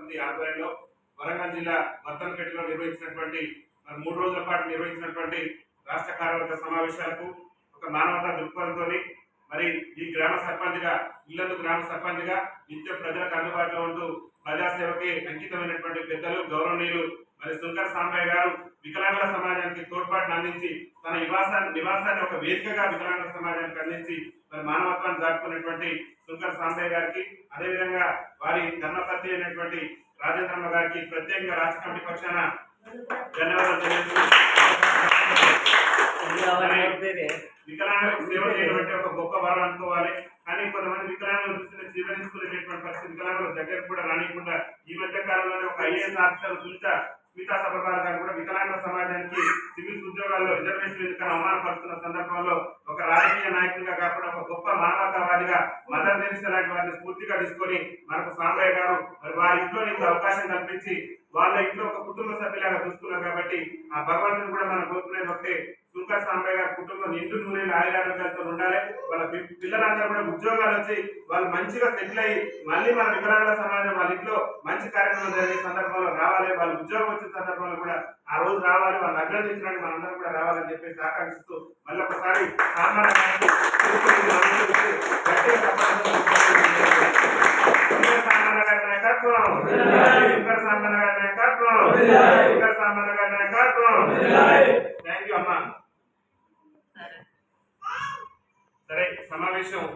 సమితి ఆధ్వర్యంలో వరంగల్ జిల్లా వర్ధనపేటలో నిర్వహించినటువంటి 3 రోజుల పాటు నిర్వహించినటువంటి రాష్ట్ర కార్యవర్గ సమావేశాలకు ఒక మానవతా దృక్పథంతో మరి ఈ గ్రామ సర్పంచ్గా ఇల్లందు గ్రామ సర్పంచ్గా నిత్యం ప్రజలకు అందుబాటులో ఉంటూ ప్రజాసేవకి అంకితమైనటువంటి పెద్దలు గౌరవనీయులు మరి సుంకర సాంబయ్య గారు వికలాంగుల సమాజానికి తోడ్పాటును అందించి తన నివాసాన్ని ఒక వేదికగా వికలాంగుల సమాజానికి అందించి మరి మానవత్వాన్ని దాటుకున్నటువంటి సుంకర సాంబయ్య గారికి అదేవిధంగా వారి ధర్మపత్ని అయినటువంటి రాజేంద్రమ్మ గారికి ప్రత్యేకంగా రాష్ట్ర కమిటీ పక్షాన ధన్యవాదాలు తెలియజేస్తూ వికలాంగులకు సేవ చేయడం అంటే ఒక గొప్ప వరం అనుకోవాలి. కానీ కొంతమంది వికలాంగుల దృష్టిని జీవనించుకునేటటువంటి పరిస్థితి వికలాంగుల దగ్గర కూడా రానియకుండా ఈ మధ్య కాలంలోనే ఒక ఐఏఎస్ ఆఫీసర్ స్మితా సబర్వాల్ గారు కూడా వికలాంగుల సమాజానికి సివిల్ ఉద్యోగాల్లో రిజర్వేషన్ ఎందుకని అవమానపరుస్తున్న సందర్భంలో ఒక రాజకీయ నాయకుడిగా కాకుండా ఒక గొప్ప మానవతావాదిగా మదర్ తెరీసా లాంటి వారిని స్ఫూర్తిగా తీసుకొని మనకు సాంబయ్య గారు మరి వారి ఇంట్లో ఇంత అవకాశం కల్పించి వాళ్ళ ఇంట్లో ఒక కుటుంబ సభ్యులాగా చూస్తున్నారు. కాబట్టి ఆ భగవంతుని కూడా మనం కోరుకునేది ఒకటే, సుంకర సాంబయ్య గారి కుటుంబం నిండు నూనెలు ఆయురారోగ్యాలతో ఉండాలి. వాళ్ళ పిల్లలందరూ కూడా ఉద్యోగాలు వచ్చి వాళ్ళు మంచిగా సెటిల్ అయ్యి మళ్ళీ మన వికలాంగుల సమాజం వాళ్ళ ఇంట్లో మంచి కార్యక్రమం జరిగే సందర్భంలో రావాలి. వాళ్ళ ఉద్యోగం వచ్చిన సందర్భంలో కూడా ఆ రోజు రావాలి. వాళ్ళని అభినందించడానికి మనందరం కూడా రావాలని చెప్పేసి ఆకాంక్షిస్తూ మళ్ళీ ఒకసారి థ్యాంక్ యూ అమ్మా. సరే సమావేశం